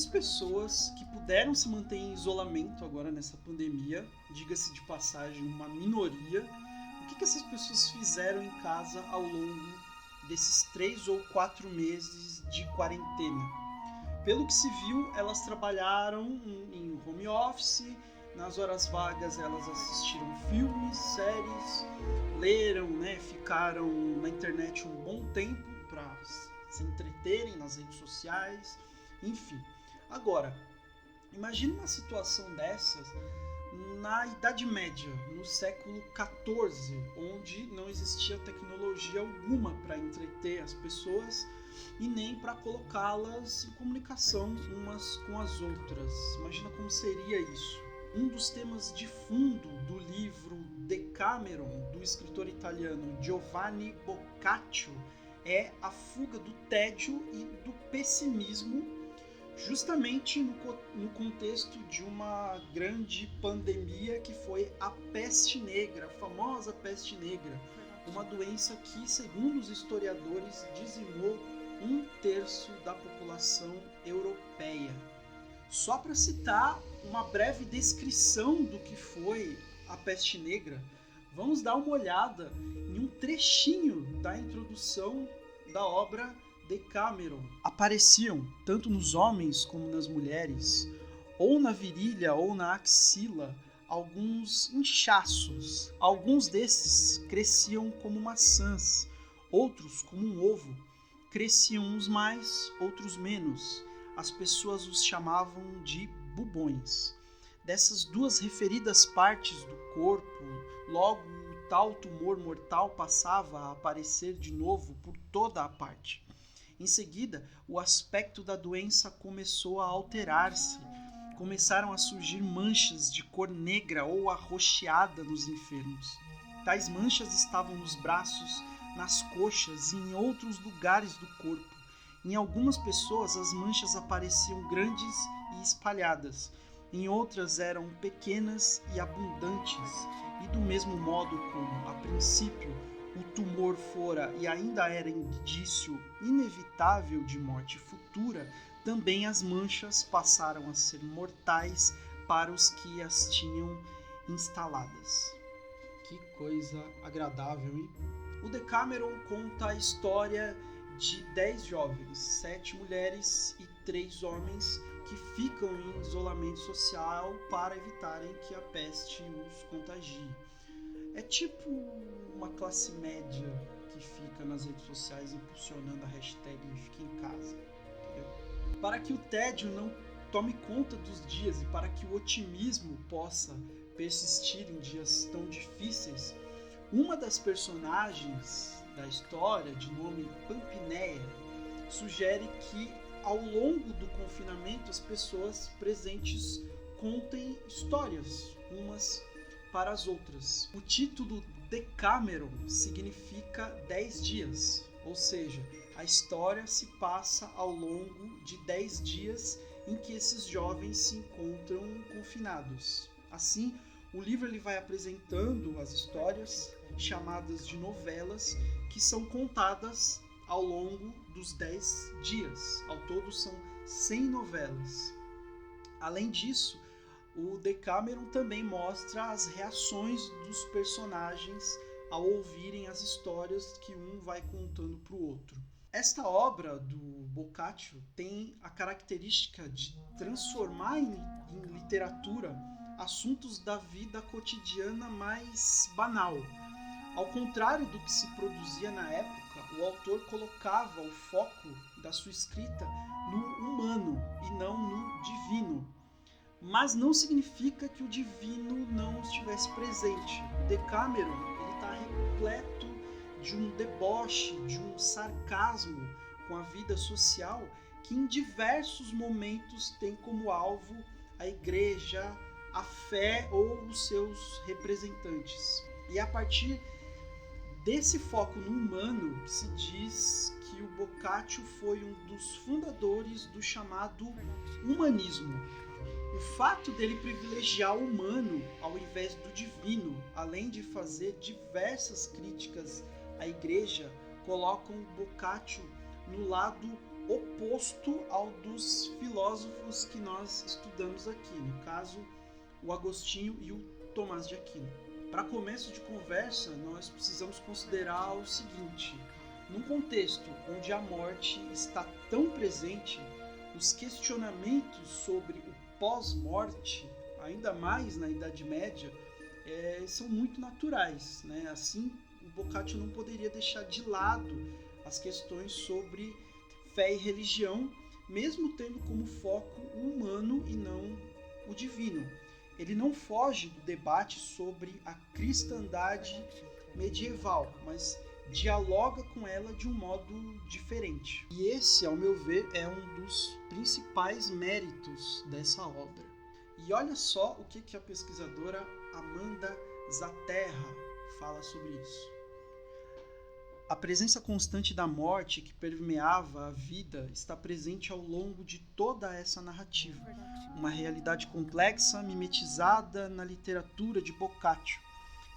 as pessoas que puderam se manter em isolamento agora nessa pandemia, diga-se de passagem, uma minoria, o que essas pessoas fizeram em casa ao longo desses 3 ou 4 meses de quarentena? Pelo que se viu, elas trabalharam em home office, nas horas vagas elas assistiram filmes, séries, leram, ficaram na internet um bom tempo para se entreterem nas redes sociais, enfim. Agora, imagine uma situação dessas na Idade Média, no século XIV, onde não existia tecnologia alguma para entreter as pessoas e nem para colocá-las em comunicação umas com as outras. Imagina como seria isso. Um dos temas de fundo do livro Decameron, do escritor italiano Giovanni Boccaccio, é a fuga do tédio e do pessimismo, justamente no contexto de uma grande pandemia que foi a peste negra, a famosa peste negra, uma doença que, segundo os historiadores, dizimou 1/3 da população europeia. Só para citar uma breve descrição do que foi a peste negra, vamos dar uma olhada em um trechinho da introdução da obra Decameron. Apareciam, tanto nos homens como nas mulheres, ou na virilha ou na axila, alguns inchaços. Alguns desses cresciam como maçãs, outros como um ovo. Cresciam uns mais, outros menos. As pessoas os chamavam de bubões. Dessas duas referidas partes do corpo, logo o tal tumor mortal passava a aparecer de novo por toda a parte. Em seguida, o aspecto da doença começou a alterar-se. Começaram a surgir manchas de cor negra ou arroxeada nos enfermos. Tais manchas estavam nos braços, nas coxas e em outros lugares do corpo. Em algumas pessoas, as manchas apareciam grandes e espalhadas. Em outras eram pequenas e abundantes. E do mesmo modo como, a princípio, o tumor fora e ainda era indício inevitável de morte futura, também as manchas passaram a ser mortais para os que as tinham instaladas. Que coisa agradável, hein? O Decameron conta a história de 10 jovens, 7 mulheres e 3 homens que ficam em isolamento social para evitarem que a peste os contagie. É tipo uma classe média que fica nas redes sociais impulsionando a hashtag Fique em Casa. Entendeu? Para que o tédio não tome conta dos dias e para que o otimismo possa persistir em dias tão difíceis, uma das personagens da história, de nome Pampinéia, sugere que ao longo do confinamento as pessoas presentes contem histórias umas para as outras. O título Decameron significa 10 dias, ou seja, a história se passa ao longo de 10 dias em que esses jovens se encontram confinados. Assim, o livro ele vai apresentando as histórias chamadas de novelas que são contadas ao longo dos 10 dias. Ao todo são 100 novelas. Além disso, o Decameron também mostra as reações dos personagens ao ouvirem as histórias que um vai contando para o outro. Esta obra do Boccaccio tem a característica de transformar em literatura assuntos da vida cotidiana mais banal. Ao contrário do que se produzia na época, o autor colocava o foco da sua escrita no humano e não no divino. Mas não significa que o divino não estivesse presente. O Decameron está repleto de um deboche, de um sarcasmo com a vida social que em diversos momentos tem como alvo a igreja, a fé ou os seus representantes. E a partir desse foco no humano, se diz que o Boccaccio foi um dos fundadores do chamado humanismo. O fato dele privilegiar o humano ao invés do divino, além de fazer diversas críticas à igreja, colocam o Boccaccio no lado oposto ao dos filósofos que nós estudamos aqui, no caso, o Agostinho e o Tomás de Aquino. Para começo de conversa, nós precisamos considerar o seguinte: num contexto onde a morte está tão presente, os questionamentos sobre o pós-morte, ainda mais na Idade Média, são muito naturais, né? Assim, o Boccaccio não poderia deixar de lado as questões sobre fé e religião, mesmo tendo como foco o humano e não o divino. Ele não foge do debate sobre a cristandade medieval, mas dialoga com ela de um modo diferente. E esse, ao meu ver, é um dos principais méritos dessa obra. E olha só o que a pesquisadora Amanda Zaterra fala sobre isso. A presença constante da morte que permeava a vida está presente ao longo de toda essa narrativa. Uma realidade complexa, mimetizada na literatura de Boccaccio.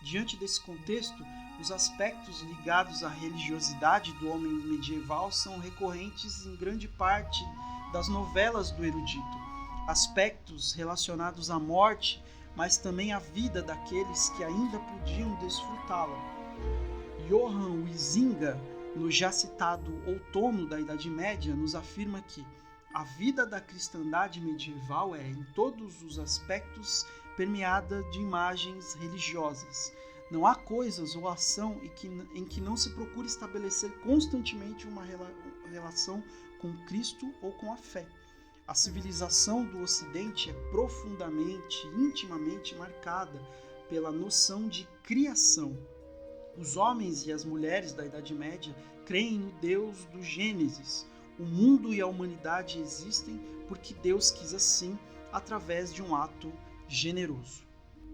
Diante desse contexto, os aspectos ligados à religiosidade do homem medieval são recorrentes em grande parte das novelas do erudito. Aspectos relacionados à morte, mas também à vida daqueles que ainda podiam desfrutá-la. Johann Huizinga, no já citado Outono da Idade Média, nos afirma que a vida da cristandade medieval é, em todos os aspectos, permeada de imagens religiosas. Não há coisas ou ação em que não se procure estabelecer constantemente uma relação com Cristo ou com a fé. A civilização do Ocidente é profundamente, intimamente marcada pela noção de criação. Os homens e as mulheres da Idade Média creem no Deus do Gênesis. O mundo e a humanidade existem porque Deus quis assim, através de um ato generoso.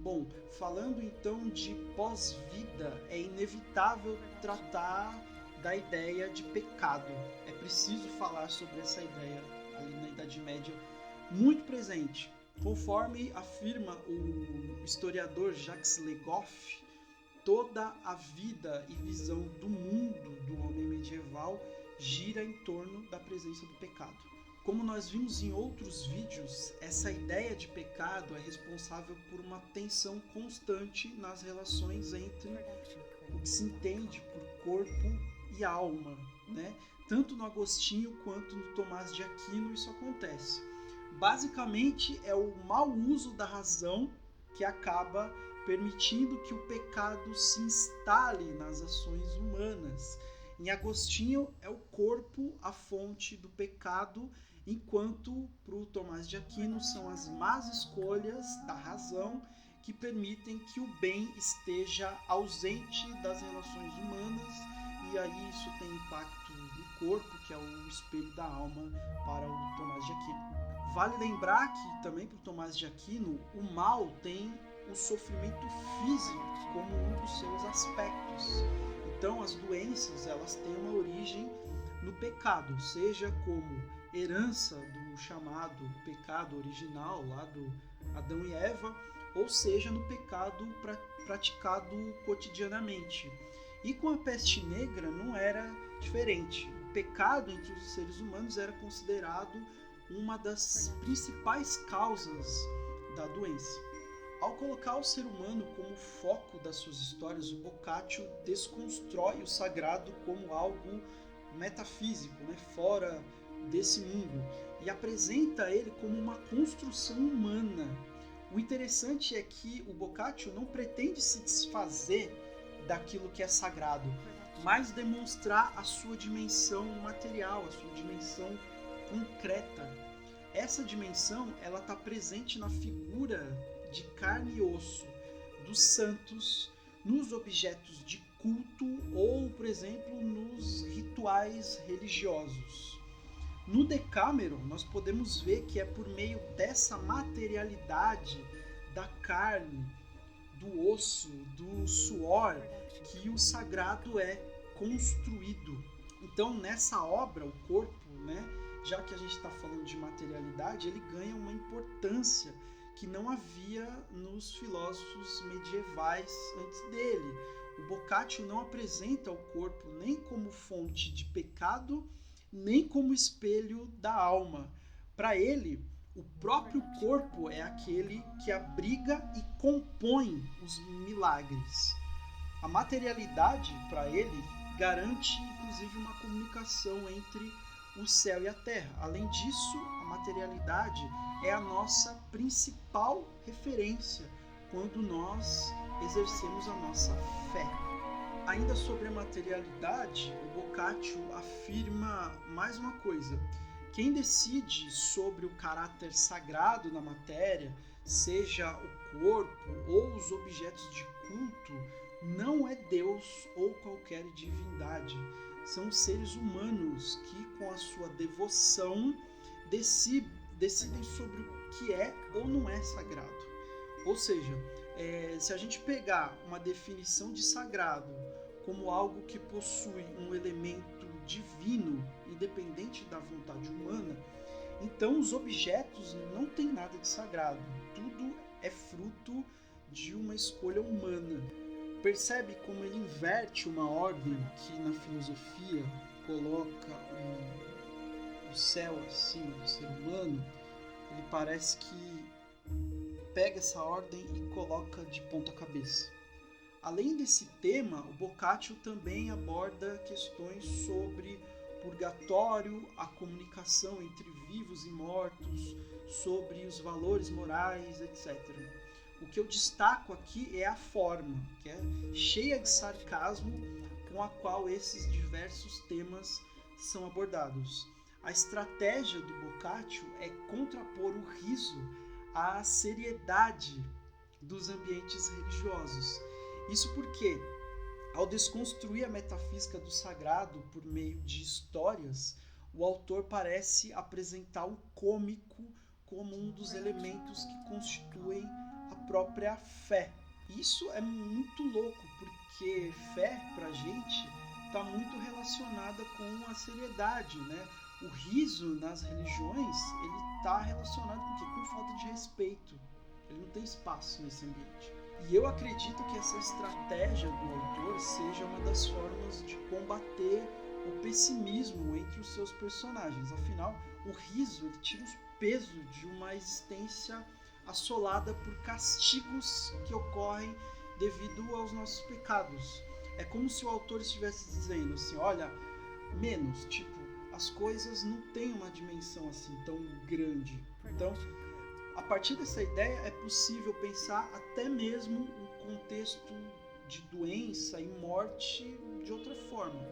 Bom, falando então de pós-vida, é inevitável tratar da ideia de pecado. É preciso falar sobre essa ideia ali na Idade Média, muito presente. Conforme afirma o historiador Jacques Le Goff, toda a vida e visão do mundo do homem medieval gira em torno da presença do pecado. Como nós vimos em outros vídeos, essa ideia de pecado é responsável por uma tensão constante nas relações entre o que se entende por corpo e alma, né? Tanto no Agostinho quanto no Tomás de Aquino isso acontece. Basicamente é o mau uso da razão que acaba permitindo que o pecado se instale nas ações humanas. Em Agostinho é o corpo a fonte do pecado, enquanto para o Tomás de Aquino são as más escolhas da razão que permitem que o bem esteja ausente das relações humanas, e aí isso tem impacto no corpo, que é o espelho da alma para o Tomás de Aquino. Vale lembrar que também para o Tomás de Aquino o mal tem o sofrimento físico como um dos seus aspectos. Então as doenças elas têm uma origem no pecado, seja como herança do chamado pecado original lá do Adão e Eva, ou seja no pecado praticado cotidianamente. E com a peste negra não era diferente. O pecado entre os seres humanos era considerado uma das principais causas da doença. Ao colocar o ser humano como foco das suas histórias, o Boccaccio desconstrói o sagrado como algo metafísico, né, fora desse mundo, e apresenta ele como uma construção humana. O interessante é que o Boccaccio não pretende se desfazer daquilo que é sagrado, mas demonstrar a sua dimensão material, a sua dimensão concreta. Essa dimensão ela está presente na figura de carne e osso dos santos, nos objetos de culto ou, por exemplo, nos rituais religiosos. No Decameron, nós podemos ver que é por meio dessa materialidade da carne, do osso, do suor, que o sagrado é construído. Então, nessa obra, o corpo, né, já que a gente está falando de materialidade, ele ganha uma importância que não havia nos filósofos medievais antes dele. O Boccaccio não apresenta o corpo nem como fonte de pecado, nem como espelho da alma. Para ele, o próprio corpo é aquele que abriga e compõe os milagres. A materialidade, para ele, garante inclusive uma comunicação entre o céu e a terra. Além disso, a materialidade é a nossa principal referência quando nós exercemos a nossa fé. Ainda sobre a materialidade, o Boccaccio afirma mais uma coisa. Quem decide sobre o caráter sagrado na matéria, seja o corpo ou os objetos de culto, não é Deus ou qualquer divindade. São os seres humanos que, com a sua devoção, decidem sobre o que é ou não é sagrado. Ou seja, se a gente pegar uma definição de sagrado como algo que possui um elemento divino, independente da vontade humana, então os objetos não têm nada de sagrado. Tudo é fruto de uma escolha humana. Percebe como ele inverte uma ordem que na filosofia coloca o céu acima do ser humano? Ele parece que pega essa ordem e coloca de ponta cabeça. Além desse tema, o Boccaccio também aborda questões sobre purgatório, a comunicação entre vivos e mortos, sobre os valores morais, etc. O que eu destaco aqui é a forma, que é cheia de sarcasmo, com a qual esses diversos temas são abordados. A estratégia do Boccaccio é contrapor o riso à seriedade dos ambientes religiosos. Isso porque, ao desconstruir a metafísica do sagrado por meio de histórias, o autor parece apresentar o cômico como um dos elementos que constituem a própria fé. Isso é muito louco, porque fé, pra gente, está muito relacionada com a seriedade, né? O riso nas religiões, ele está relacionado com o quê? Com falta de respeito. Ele não tem espaço nesse ambiente. E eu acredito que essa estratégia do autor seja uma das formas de combater o pessimismo entre os seus personagens. Afinal, o riso ele tira o peso de uma existência assolada por castigos que ocorrem devido aos nossos pecados. É como se o autor estivesse dizendo assim, olha, menos, tipo, as coisas não têm uma dimensão assim tão grande. Então, a partir dessa ideia é possível pensar até mesmo um contexto de doença e morte de outra forma,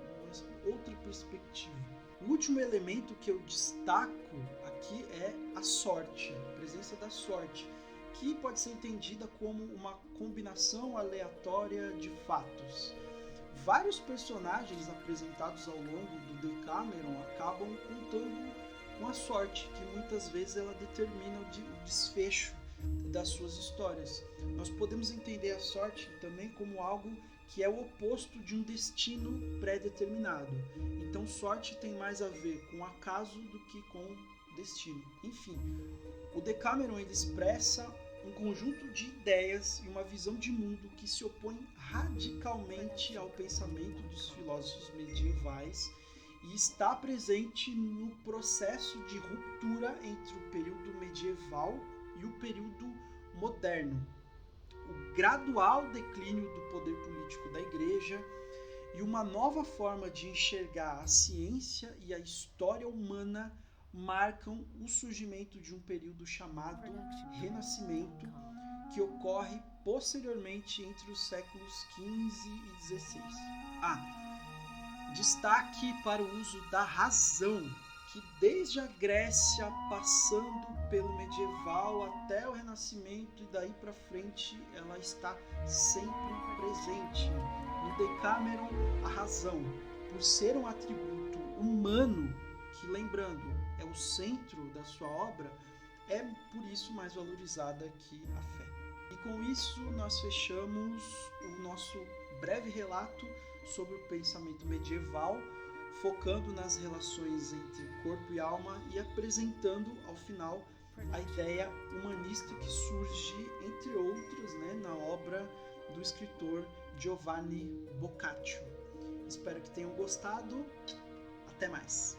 outra perspectiva. O último elemento que eu destaco aqui é a sorte, a presença da sorte, que pode ser entendida como uma combinação aleatória de fatos. Vários personagens apresentados ao longo do Decameron acabam contando com a sorte, que muitas vezes ela determina o desfecho das suas histórias. Nós podemos entender a sorte também como algo que é o oposto de um destino pré-determinado. Então, sorte tem mais a ver com acaso do que com destino. Enfim, o Decameron ele expressa um conjunto de ideias e uma visão de mundo que se opõe radicalmente ao pensamento dos filósofos medievais e está presente no processo de ruptura entre o período medieval e o período moderno. O gradual declínio do poder político da Igreja e uma nova forma de enxergar a ciência e a história humana marcam o surgimento de um período chamado Renascimento, que ocorre posteriormente entre os séculos XV e XVI. Destaque para o uso da razão, que desde a Grécia, passando pelo medieval até o Renascimento e daí para frente, ela está sempre presente. No Decameron, a razão, por ser um atributo humano, que lembrando, é o centro da sua obra, é por isso mais valorizada que a fé. E com isso nós fechamos o nosso breve relato sobre o pensamento medieval, focando nas relações entre corpo e alma e apresentando ao final a ideia humanista que surge, entre outras, na obra do escritor Giovanni Boccaccio. Espero que tenham gostado. Até mais!